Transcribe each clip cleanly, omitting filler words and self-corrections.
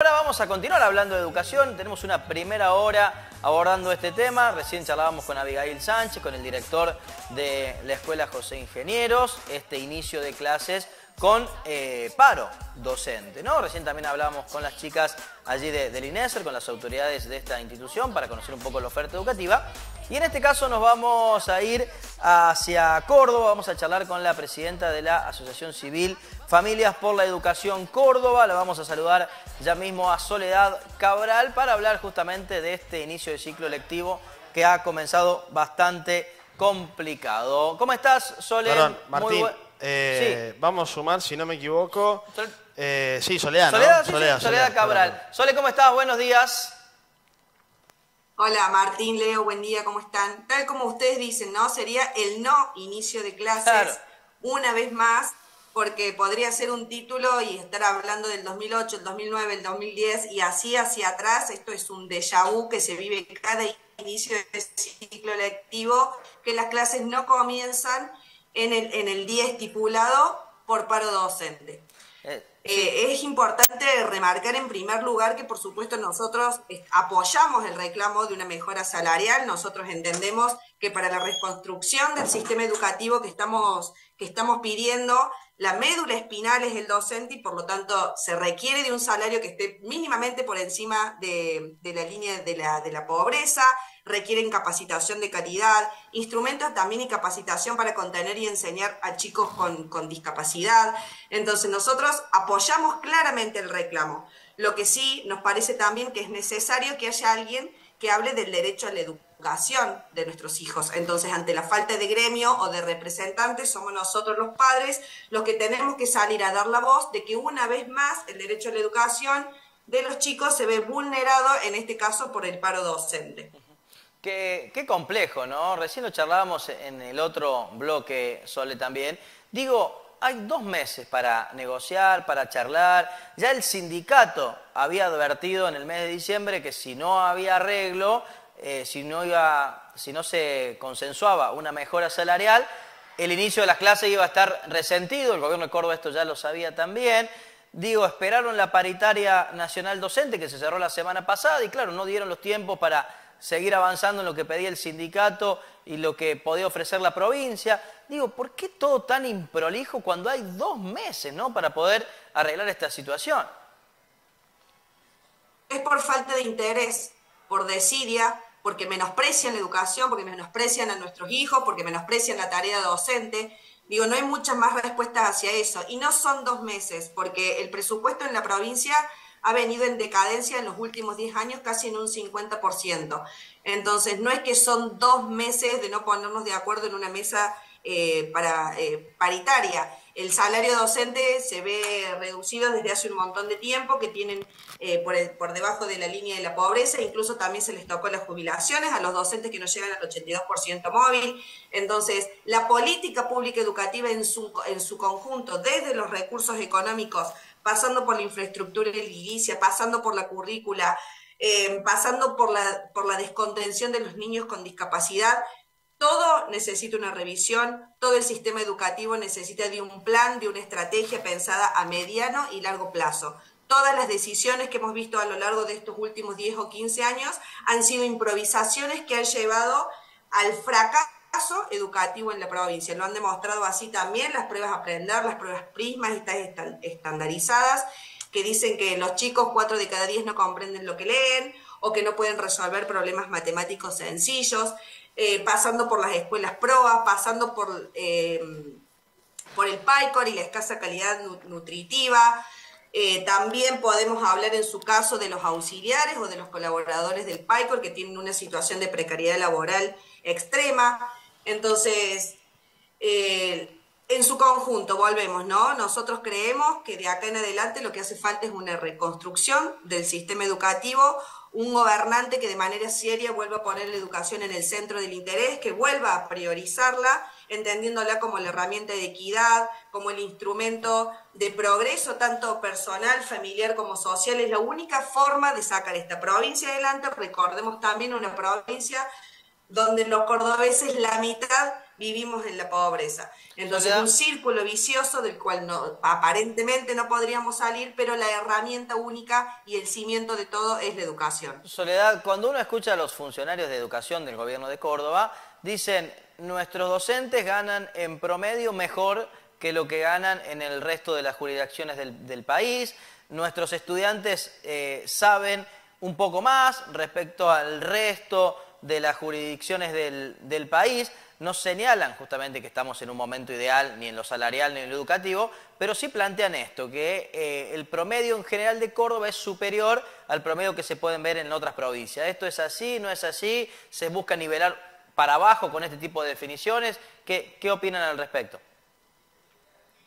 ahora vamos a continuar hablando de educación. Tenemos una primera hora abordando este tema. Recién charlábamos con Abigail Sánchez, con el director de la Escuela José Ingenieros, este inicio de clases con paro docente, ¿no? Recién también hablábamos con las chicas allí del INESER, con las autoridades de esta institución para conocer un poco la oferta educativa. Y en este caso nos vamos a ir hacia Córdoba, vamos a charlar con la presidenta de la Asociación Civil Familias por la Educación Córdoba. La vamos a saludar ya mismo a Soledad Cabral para hablar justamente de este inicio de ciclo lectivo que ha comenzado bastante complicado. ¿Cómo estás, Soledad? Perdón, Martín. Sí. Vamos a sumar, si no me equivoco. Sí, Soledad, ¿no? Soledad, sí, Soledad Cabral. Sole, ¿cómo estás? Buenos días. Hola Martín, Leo, buen día, ¿cómo están? Tal como ustedes dicen, ¿no? Sería el no inicio de clases, claro, una vez más, porque podría ser un título y estar hablando del 2008, el 2009, el 2010 y así hacia atrás. Esto es un déjà vu que se vive cada inicio de ciclo lectivo, que las clases no comienzan en el día estipulado por paro docente. Es importante remarcar en primer lugar que por supuesto nosotros apoyamos el reclamo de una mejora salarial. Nosotros entendemos que para la reconstrucción del sistema educativo que estamos pidiendo, la médula espinal es el docente y por lo tanto se requiere de un salario que esté mínimamente por encima de la línea de la pobreza. Requieren capacitación de calidad, instrumentos también y capacitación para contener y enseñar a chicos con discapacidad. Entonces nosotros apoyamos claramente el reclamo. Lo que sí nos parece también que es necesario que haya alguien que hable del derecho a la educación de nuestros hijos. Entonces, ante la falta de gremio o de representantes, somos nosotros los padres los que tenemos que salir a dar la voz de que una vez más el derecho a la educación de los chicos se ve vulnerado, en este caso por el paro docente. Qué complejo, ¿no? Recién lo charlábamos en el otro bloque, Sole, también. Digo, hay 2 meses para negociar, para charlar. Ya el sindicato había advertido en el mes de diciembre que si no había arreglo, si no se consensuaba una mejora salarial, el inicio de las clases iba a estar resentido. El gobierno de Córdoba esto ya lo sabía también. Digo, esperaron la paritaria nacional docente que se cerró la semana pasada y claro, no dieron los tiempos para seguir avanzando en lo que pedía el sindicato y lo que podía ofrecer la provincia. Digo, ¿por qué todo tan improlijo cuando hay 2 meses, ¿no?, para poder arreglar esta situación? Es por falta de interés, por desidia, porque menosprecian la educación, porque menosprecian a nuestros hijos, porque menosprecian la tarea docente. Digo, no hay muchas más respuestas hacia eso. Y no son 2 meses, porque el presupuesto en la provincia ha venido en decadencia en los últimos 10 años, casi en un 50%. Entonces, no es que son 2 meses de no ponernos de acuerdo en una mesa paritaria. El salario docente se ve reducido desde hace un montón de tiempo, que tienen por debajo de la línea de la pobreza. Incluso también se les tocó las jubilaciones a los docentes que no llegan al 82% móvil. Entonces, la política pública educativa en su conjunto, desde los recursos económicos, pasando por la infraestructura edilicia, pasando por la currícula, pasando por la descontención de los niños con discapacidad, todo necesita una revisión, todo el sistema educativo necesita de un plan, de una estrategia pensada a mediano y largo plazo. Todas las decisiones que hemos visto a lo largo de estos últimos 10 o 15 años han sido improvisaciones que han llevado al fracaso educativo en la provincia. Lo han demostrado así también las pruebas Aprender, las pruebas Prisma, estas estandarizadas, que dicen que los chicos 4 de cada 10 no comprenden lo que leen o que no pueden resolver problemas matemáticos sencillos. Pasando por las escuelas PROA, pasando por el PAICOR y la escasa calidad nutritiva. También podemos hablar en su caso de los auxiliares o de los colaboradores del PAICOR que tienen una situación de precariedad laboral extrema. Entonces, en su conjunto, volvemos, ¿no? Nosotros creemos que de acá en adelante lo que hace falta es una reconstrucción del sistema educativo, un gobernante que de manera seria vuelva a poner la educación en el centro del interés, que vuelva a priorizarla, entendiéndola como la herramienta de equidad, como el instrumento de progreso, tanto personal, familiar como social. Es la única forma de sacar esta provincia adelante. Recordemos también una provincia donde los cordobeses, la mitad vivimos en la pobreza. Entonces, Soledad, un círculo vicioso del cual aparentemente no podríamos salir, pero la herramienta única y el cimiento de todo es la educación. Soledad, cuando uno escucha a los funcionarios de educación del gobierno de Córdoba, dicen, nuestros docentes ganan en promedio mejor que lo que ganan en el resto de las jurisdicciones del país, nuestros estudiantes saben un poco más respecto al resto de las jurisdicciones del país. No señalan justamente que estamos en un momento ideal ni en lo salarial ni en lo educativo, pero sí plantean esto, que el promedio en general de Córdoba es superior al promedio que se pueden ver en otras provincias. ¿Esto es así? ¿No es así? ¿Se busca nivelar para abajo con este tipo de definiciones? ¿Qué opinan al respecto?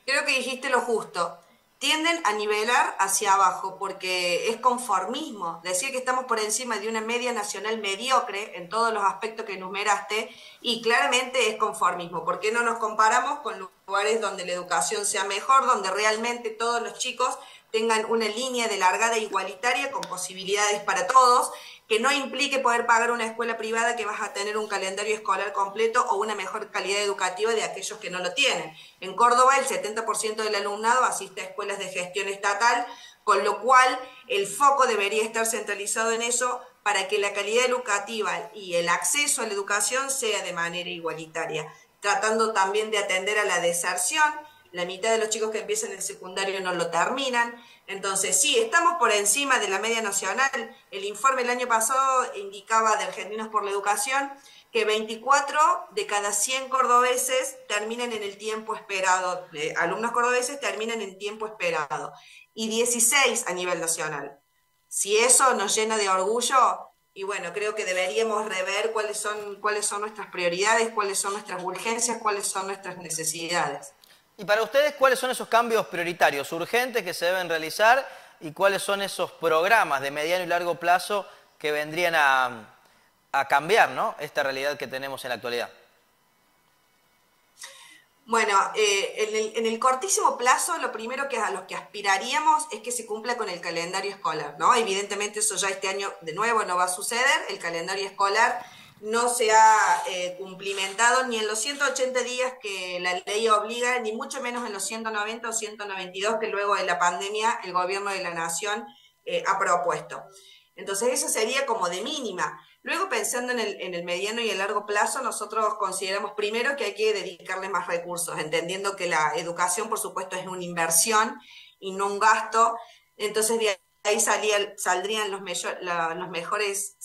Creo que dijiste lo justo. Tienden a nivelar hacia abajo porque es conformismo. Decir que estamos por encima de una media nacional mediocre en todos los aspectos que enumeraste y claramente es conformismo. ¿Por qué no nos comparamos con lugares donde la educación sea mejor, donde realmente todos los chicos tengan una línea de largada igualitaria con posibilidades para todos, que no implique poder pagar una escuela privada que vas a tener un calendario escolar completo o una mejor calidad educativa de aquellos que no lo tienen? En Córdoba el 70% del alumnado asiste a escuelas de gestión estatal, con lo cual el foco debería estar centralizado en eso para que la calidad educativa y el acceso a la educación sea de manera igualitaria, tratando también de atender a la deserción. La mitad de los chicos que empiezan el secundario no lo terminan. Entonces, sí, estamos por encima de la media nacional. El informe el año pasado indicaba de Argentinos por la Educación que 24 de cada 100 cordobeses terminan en el tiempo esperado, alumnos cordobeses terminan en tiempo esperado, y 16 a nivel nacional. Si eso nos llena de orgullo, y bueno, creo que deberíamos rever cuáles son nuestras prioridades, cuáles son nuestras urgencias, cuáles son nuestras necesidades. Y para ustedes, ¿cuáles son esos cambios prioritarios, urgentes que se deben realizar y cuáles son esos programas de mediano y largo plazo que vendrían a cambiar, ¿no?, esta realidad que tenemos en la actualidad? Bueno, en el cortísimo plazo, lo primero que a lo que aspiraríamos es que se cumpla con el calendario escolar, ¿no? Evidentemente eso ya este año de nuevo no va a suceder, el calendario escolar no se ha cumplimentado ni en los 180 días que la ley obliga, ni mucho menos en los 190 o 192 que luego de la pandemia el gobierno de la nación ha propuesto. Entonces eso sería como de mínima. Luego, pensando en el mediano y el largo plazo, nosotros consideramos primero que hay que dedicarle más recursos, entendiendo que la educación, por supuesto, es una inversión y no un gasto. Entonces, de ahí saldrían los mejores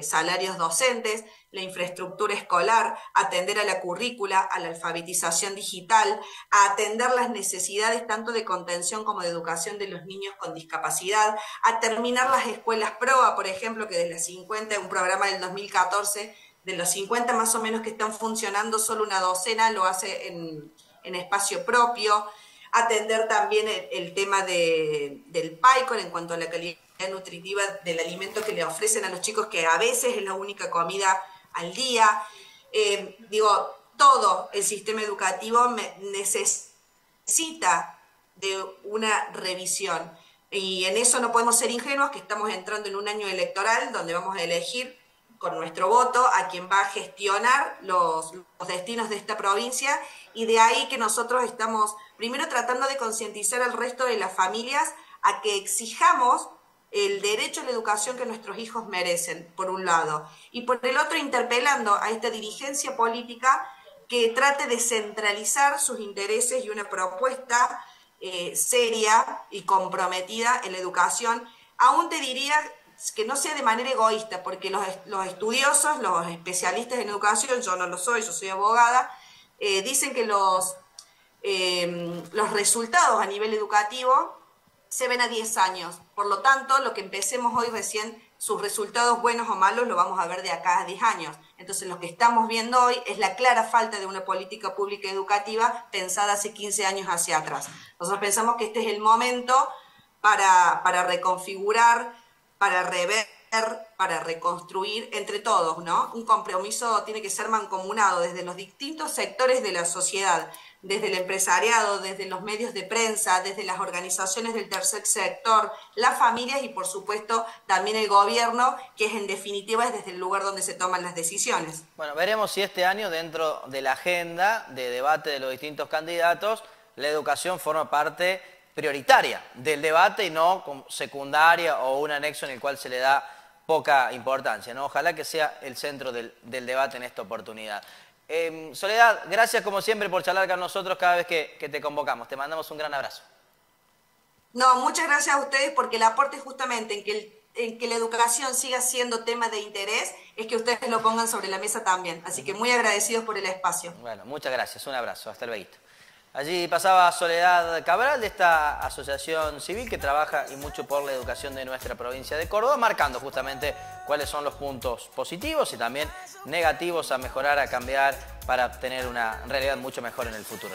salarios docentes, la infraestructura escolar, atender a la currícula, a la alfabetización digital, a atender las necesidades tanto de contención como de educación de los niños con discapacidad, a terminar las escuelas PROA, por ejemplo, que de las 50, un programa del 2014, de los 50 más o menos que están funcionando, solo una docena lo hace en espacio propio. Atender también el tema del PAICOR en cuanto a la calidad nutritiva del alimento que le ofrecen a los chicos, que a veces es la única comida al día. Todo el sistema educativo necesita de una revisión. Y en eso no podemos ser ingenuos, que estamos entrando en un año electoral donde vamos a elegir con nuestro voto a quien va a gestionar los destinos de esta provincia, y de ahí que nosotros estamos primero tratando de concientizar al resto de las familias a que exijamos el derecho a la educación que nuestros hijos merecen, por un lado, y por el otro interpelando a esta dirigencia política que trate de centralizar sus intereses y una propuesta seria y comprometida en la educación. Aún te diría que no sea de manera egoísta, porque los estudiosos, los especialistas en educación, yo no lo soy, yo soy abogada, dicen que los resultados a nivel educativo se ven a 10 años. Por lo tanto, lo que empecemos hoy recién, sus resultados buenos o malos, lo vamos a ver de acá a 10 años. Entonces, lo que estamos viendo hoy es la clara falta de una política pública educativa pensada hace 15 años hacia atrás. Nosotros pensamos que este es el momento para reconfigurar, para rever para reconstruir entre todos, ¿no? Un compromiso tiene que ser mancomunado desde los distintos sectores de la sociedad, desde el empresariado, desde los medios de prensa, desde las organizaciones del tercer sector, las familias y por supuesto también el gobierno, que es en definitiva es desde el lugar donde se toman las decisiones. Bueno, veremos si este año dentro de la agenda de debate de los distintos candidatos, la educación forma parte prioritaria del debate y no como secundaria o un anexo en el cual se le da poca importancia, ¿no? Ojalá que sea el centro del debate en esta oportunidad. Soledad, gracias como siempre por charlar con nosotros cada vez que te convocamos. Te mandamos un gran abrazo. No, muchas gracias a ustedes porque el aporte justamente en que la educación siga siendo tema de interés es que ustedes lo pongan sobre la mesa también. Así que muy agradecidos por el espacio. Bueno, muchas gracias. Un abrazo. Hasta luego. Allí pasaba Soledad Cabral de esta asociación civil que trabaja y mucho por la educación de nuestra provincia de Córdoba, marcando justamente cuáles son los puntos positivos y también negativos a mejorar, a cambiar para tener una realidad mucho mejor en el futuro.